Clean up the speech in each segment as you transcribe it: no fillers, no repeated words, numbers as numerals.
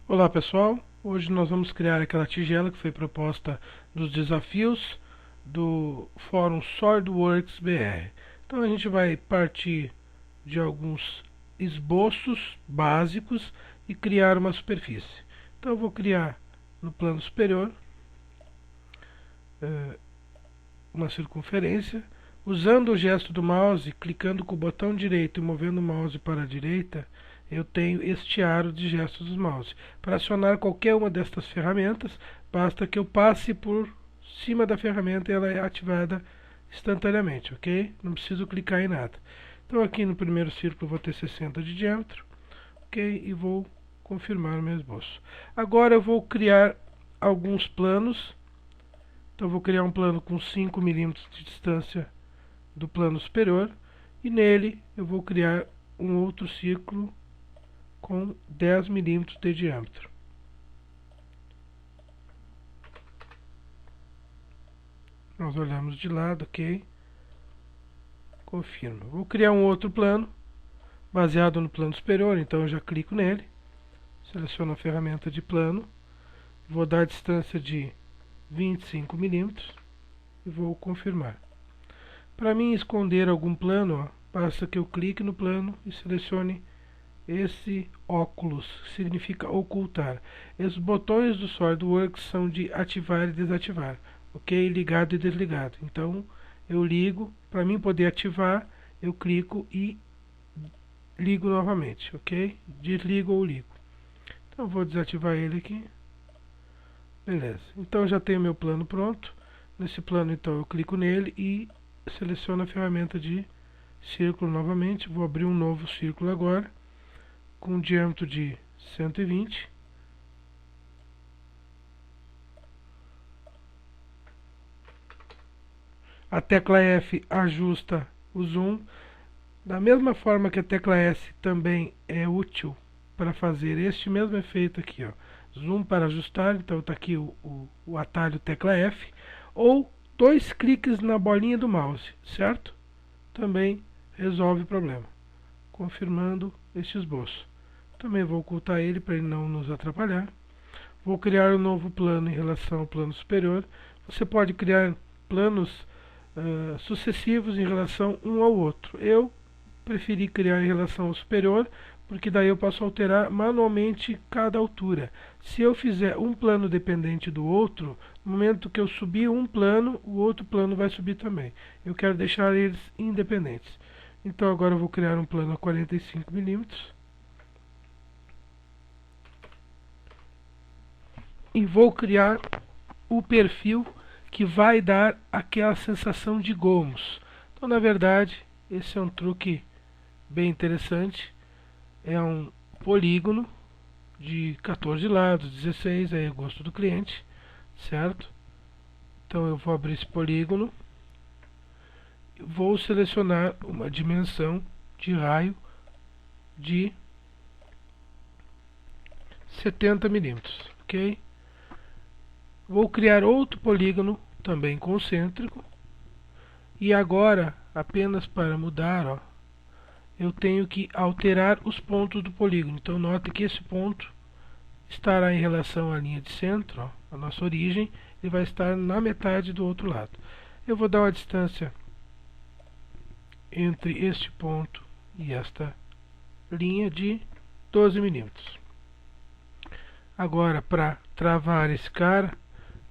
Olá pessoal, hoje nós vamos criar aquela tigela que foi proposta dos desafios do Fórum SolidWorks BR. Então a gente vai partir de alguns esboços básicos e criar uma superfície. Então eu vou criar no plano superior uma circunferência. Usando o gesto do mouse, clicando com o botão direito e movendo o mouse para a direita, eu tenho este aro de gestos do mouse. Para acionar qualquer uma destas ferramentas, basta que eu passe por cima da ferramenta e ela é ativada instantaneamente, ok? Não preciso clicar em nada. Então aqui no primeiro círculo vou ter 60 de diâmetro, ok? E vou confirmar o meu esboço. Agora eu vou criar alguns planos. Então eu vou criar um plano com 5 milímetros de distância do plano superior, e nele eu vou criar um outro círculo com 10 milímetros de diâmetro. Nós olhamos de lado, ok? Confirmo. Vou criar um outro plano baseado no plano superior, então eu já clico nele, seleciono a ferramenta de plano, vou dar a distância de 25 milímetros e vou confirmar. Para mim esconder algum plano, basta que eu clique no plano e selecione esse óculos, que significa ocultar. Esses botões do SolidWorks são de ativar e desativar, ok? Ligado e desligado. Então eu ligo, para mim poder ativar, eu clico e ligo novamente, ok? Desligo ou ligo. Então eu vou desativar ele aqui. Beleza, então já tenho meu plano pronto. Nesse plano então eu clico nele e seleciono a ferramenta de círculo novamente. Vou abrir um novo círculo agora, com um diâmetro de 120. A tecla F ajusta o zoom. Da mesma forma que a tecla S também é útil para fazer este mesmo efeito aqui, ó. Zoom para ajustar, então está aqui o atalho tecla F. Ou 2 cliques na bolinha do mouse, certo? Também resolve o problema. Confirmando este esboço. Também vou ocultar ele para ele não nos atrapalhar. Vou criar um novo plano em relação ao plano superior. Você pode criar planos sucessivos em relação um ao outro. Eu preferi criar em relação ao superior, porque daí eu posso alterar manualmente cada altura. Se eu fizer um plano dependente do outro, no momento que eu subir um plano, o outro plano vai subir também. Eu quero deixar eles independentes. Então agora eu vou criar um plano a 45 milímetros. E vou criar o perfil que vai dar aquela sensação de gomos. Então na verdade, esse é um truque bem interessante. É um polígono de 14 lados, 16, aí é gosto do cliente, certo? Então eu vou abrir esse polígono, vou selecionar uma dimensão de raio de 70 milímetros, ok? Vou criar outro polígono também concêntrico, e agora apenas para mudar, ó, eu tenho que alterar os pontos do polígono. Então note que esse ponto estará em relação à linha de centro, ó, a nossa origem, e vai estar na metade do outro lado. Eu vou dar uma distância entre este ponto e esta linha de 12 milímetros. Agora, para travar esse cara,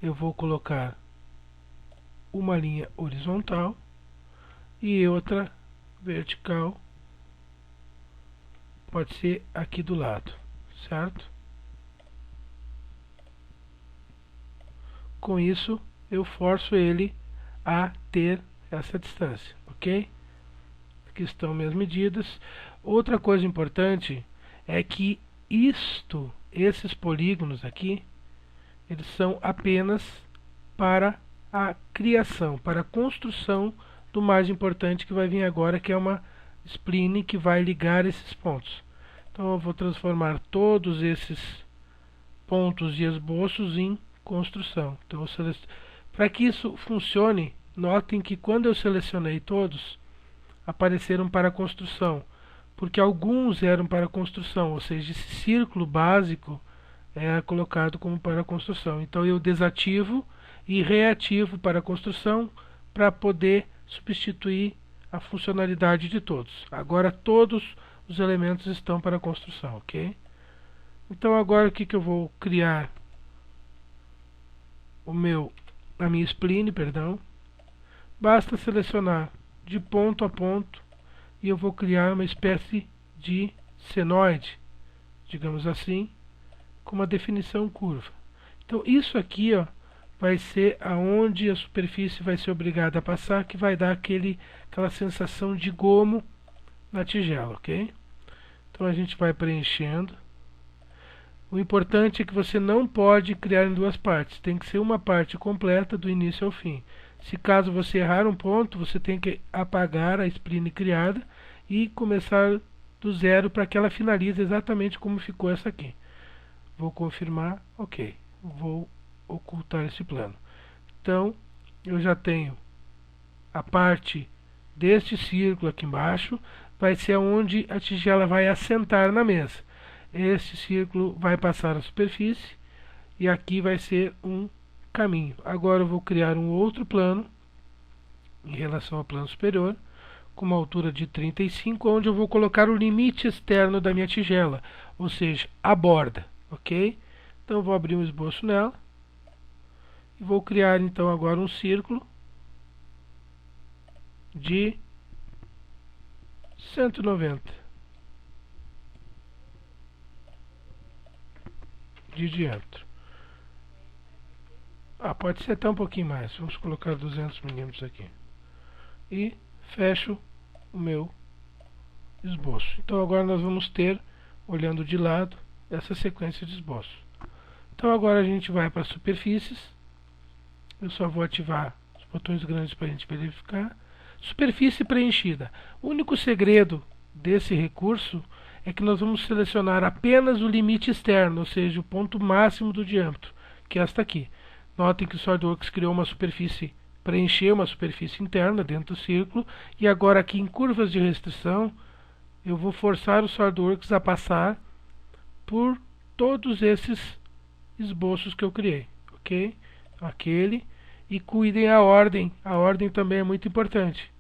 eu vou colocar uma linha horizontal e outra vertical. Pode ser aqui do lado, certo? Com isso, eu forço ele a ter essa distância, ok? Aqui estão minhas medidas. Outra coisa importante é que esses polígonos aqui, eles são apenas para a criação, para a construção do mais importante que vai vir agora, que é uma spline que vai ligar esses pontos. Então eu vou transformar todos esses pontos e esboços em construção. Então, para que isso funcione, notem que quando eu selecionei todos, apareceram para construção, porque alguns eram para construção, ou seja, esse círculo básico é colocado como para construção. Então eu desativo e reativo para construção para poder substituir a funcionalidade de todos. Agora todos os elementos estão para construção, ok? Então agora o que eu vou criar? A minha spline, perdão. Basta selecionar de ponto a ponto e eu vou criar uma espécie de senoide, digamos assim, com uma definição curva. Então isso aqui, ó, vai ser aonde a superfície vai ser obrigada a passar, que vai dar aquela sensação de gomo na tigela, ok? Então a gente vai preenchendo. O importante é que você não pode criar em duas partes, tem que ser uma parte completa do início ao fim. Se caso você errar um ponto, você tem que apagar a spline criada e começar do zero para que ela finalize exatamente como ficou essa aqui. Vou confirmar, ok. Vou ocultar esse plano. Então, eu já tenho a parte deste círculo aqui embaixo, vai ser onde a tigela vai assentar na mesa. Este círculo vai passar a superfície e aqui vai ser um caminho. Agora eu vou criar um outro plano em relação ao plano superior, com uma altura de 35, onde eu vou colocar o limite externo da minha tigela, ou seja, a borda, ok? Então eu vou abrir um esboço nela e vou criar então agora um círculo de 190 de diâmetro. Pode ser até um pouquinho mais, vamos colocar 200 milímetros aqui. E fecho o meu esboço. Então agora nós vamos ter, olhando de lado, essa sequência de esboço. Então agora a gente vai para superfícies. Eu só vou ativar os botões grandes para a gente verificar. Superfície preenchida. O único segredo desse recurso é que nós vamos selecionar apenas o limite externo, ou seja, o ponto máximo do diâmetro, que é esta aqui. Notem que o SolidWorks criou uma superfície, preencheu uma superfície interna dentro do círculo, e agora aqui em curvas de restrição, eu vou forçar o SolidWorks a passar por todos esses esboços que eu criei, ok? Aquele, e cuidem a ordem também é muito importante.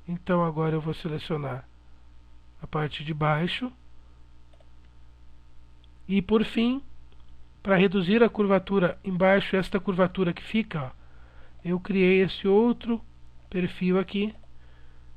Então agora eu vou selecionar a parte de baixo, e por fim, para reduzir a curvatura embaixo, esta curvatura que fica, ó, eu criei esse outro perfil aqui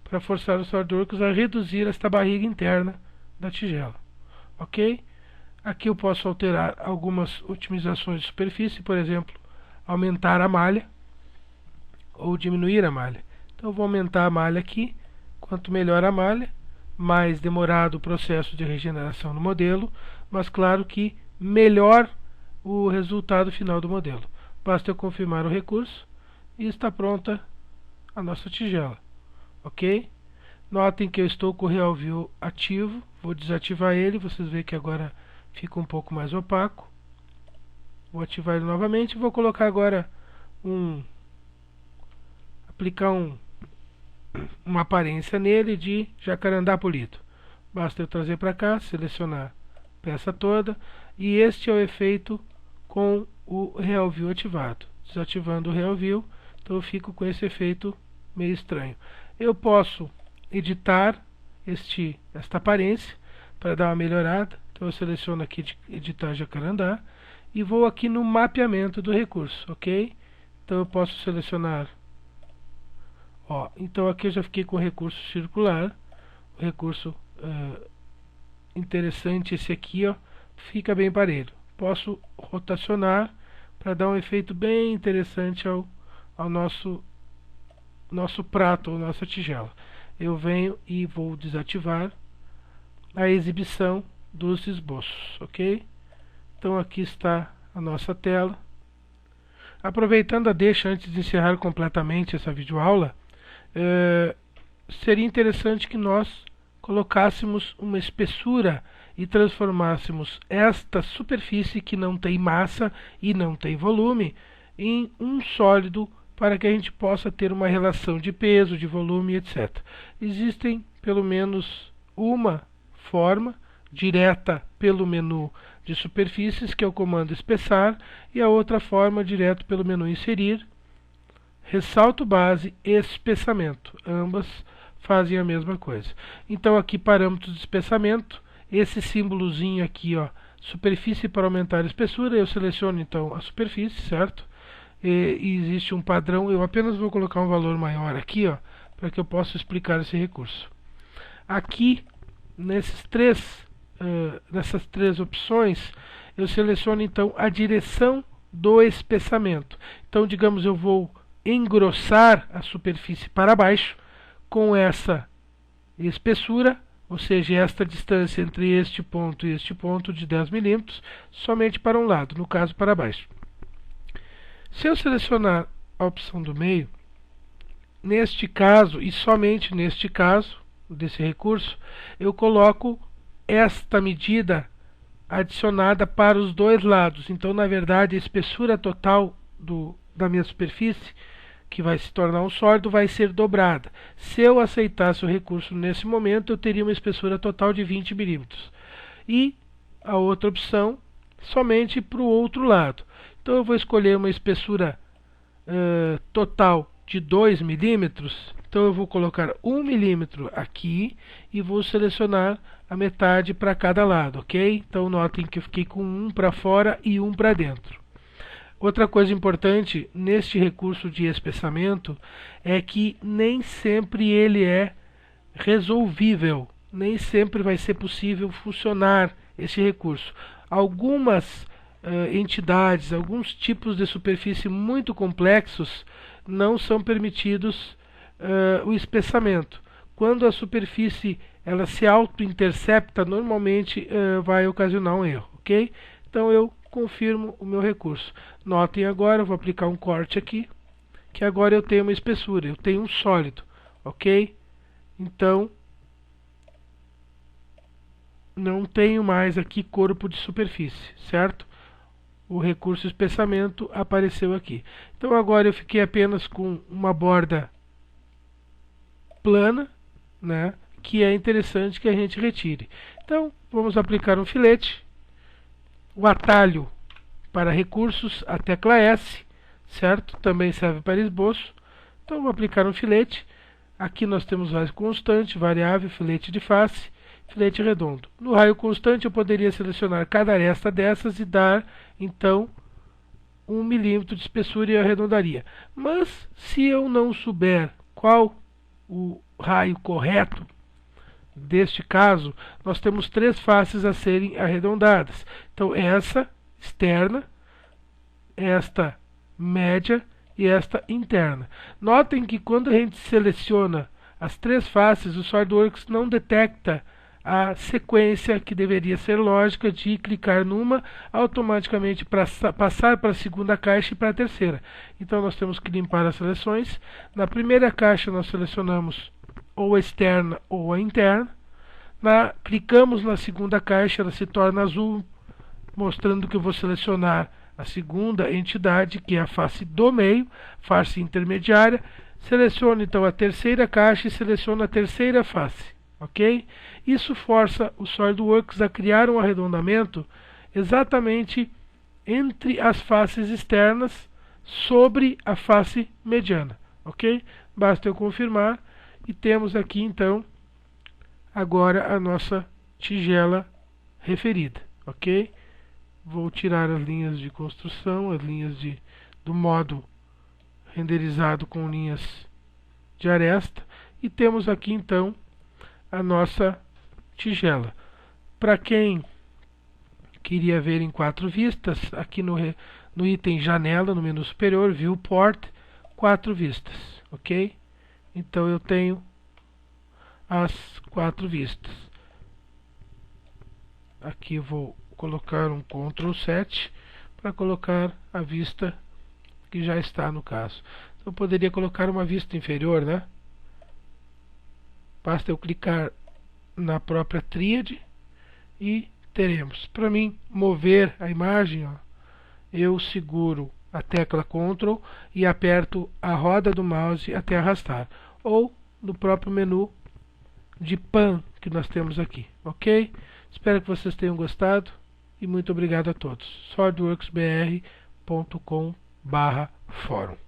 para forçar o SolidWorks a reduzir esta barriga interna da tigela, ok? Aqui eu posso alterar algumas otimizações de superfície, por exemplo, aumentar a malha ou diminuir a malha. Então eu vou aumentar a malha aqui. Quanto melhor a malha, mais demorado o processo de regeneração no modelo, mas claro que melhor o resultado final do modelo. Basta eu confirmar o recurso e está pronta a nossa tigela, ok? Notem que eu estou com o Real View ativo, vou desativar ele, vocês veem que agora fica um pouco mais opaco. Vou ativar ele novamente e vou colocar agora aplicar uma aparência nele de jacarandá polido. Basta eu trazer para cá, selecionar a peça toda, e este é o efeito com o Real View ativado. Desativando o Real View, então eu fico com esse efeito meio estranho. Eu posso editar esta aparência para dar uma melhorada. Então eu seleciono aqui de editar jacarandá e vou aqui no mapeamento do recurso, ok? Então eu posso selecionar, então aqui eu já fiquei com o recurso circular, o recurso interessante esse aqui, fica bem parelho. Posso rotacionar para dar um efeito bem interessante ao nosso prato, ou nossa tigela. Eu venho e vou desativar a exibição dos esboços, ok? Então aqui está a nossa tela. Aproveitando a deixa antes de encerrar completamente essa videoaula, seria interessante que nós colocássemos uma espessura e transformássemos esta superfície que não tem massa e não tem volume em um sólido, para que a gente possa ter uma relação de peso, de volume, etc. Existem pelo menos uma forma direta pelo menu de superfícies, que é o comando espessar, e a outra forma direto pelo menu inserir, ressalto base, espessamento. Ambas fazem a mesma coisa. Então aqui parâmetros de espessamento, esse símbolozinho aqui, ó, superfície para aumentar a espessura, eu seleciono então a superfície, certo? E existe um padrão, eu apenas vou colocar um valor maior aqui, ó, para que eu possa explicar esse recurso. Aqui, nessas três opções, eu seleciono então a direção do espessamento. Então, digamos, eu vou engrossar a superfície para baixo com essa espessura, ou seja, esta distância entre este ponto e este ponto de 10 milímetros, somente para um lado, no caso para baixo. Se eu selecionar a opção do meio, neste caso, e somente neste caso, desse recurso, eu coloco esta medida adicionada para os dois lados. Então, na verdade, a espessura total da minha superfície, que vai se tornar um sólido, vai ser dobrada. Se eu aceitasse o recurso nesse momento, eu teria uma espessura total de 20 milímetros. E a outra opção, somente para o outro lado. Então eu vou escolher uma espessura total de 2 milímetros. Então eu vou colocar 1 milímetro aqui e vou selecionar a metade para cada lado, ok? Então notem que eu fiquei com um para fora e um para dentro. Outra coisa importante neste recurso de espessamento é que nem sempre ele é resolvível, nem sempre vai ser possível funcionar esse recurso. Algumas entidades, alguns tipos de superfície muito complexos não são permitidos o espessamento. Quando a superfície ela se auto-intercepta, normalmente vai ocasionar um erro, ok? Então eu confirmo o meu recurso. Notem agora, eu vou aplicar um corte aqui, que agora eu tenho uma espessura, eu tenho um sólido, ok? Então não tenho mais aqui corpo de superfície, certo? O recurso espessamento apareceu aqui. Então agora eu fiquei apenas com uma borda plana, né, que é interessante que a gente retire. Então vamos aplicar um filete. O atalho para recursos, a tecla S, certo? Também serve para esboço. Então vou aplicar um filete. Aqui nós temos raio constante, variável, filete de face, filete redondo. No raio constante eu poderia selecionar cada aresta dessas e dar então 1 milímetro de espessura e eu arredondaria. Mas se eu não souber qual o raio correto deste caso, nós temos 3 faces a serem arredondadas. Então essa externa, esta média e esta interna. Notem que quando a gente seleciona as 3 faces, o SolidWorks não detecta a sequência que deveria ser lógica de clicar numa automaticamente para passar para a segunda caixa e para a terceira. Então nós temos que limpar as seleções. Na primeira caixa nós selecionamos ou a externa ou a interna. Clicamos na segunda caixa, ela se torna azul, mostrando que eu vou selecionar a segunda entidade, que é a face do meio, face intermediária. Seleciono então a terceira caixa e seleciono a terceira face. Ok? Isso força o SolidWorks a criar um arredondamento exatamente entre as faces externas sobre a face mediana. Ok? Basta eu confirmar e temos aqui então agora a nossa tigela referida. Ok? Vou tirar as linhas de construção, as linhas do modo renderizado com linhas de aresta e temos aqui então a nossa tigela. Para quem queria ver em 4 vistas, aqui no item janela, no menu superior, Viewport, 4 vistas, ok? Então eu tenho as 4 vistas. Aqui eu vou colocar um Ctrl 7 para colocar a vista que já está no caso. Então eu poderia colocar uma vista inferior, né? Basta eu clicar na própria tríade e teremos. Para mim mover a imagem, ó, eu seguro a tecla Ctrl e aperto a roda do mouse até arrastar. Ou no próprio menu de Pan que nós temos aqui. Ok? Espero que vocês tenham gostado. e muito obrigado a todos. swordworksbr.com/fórum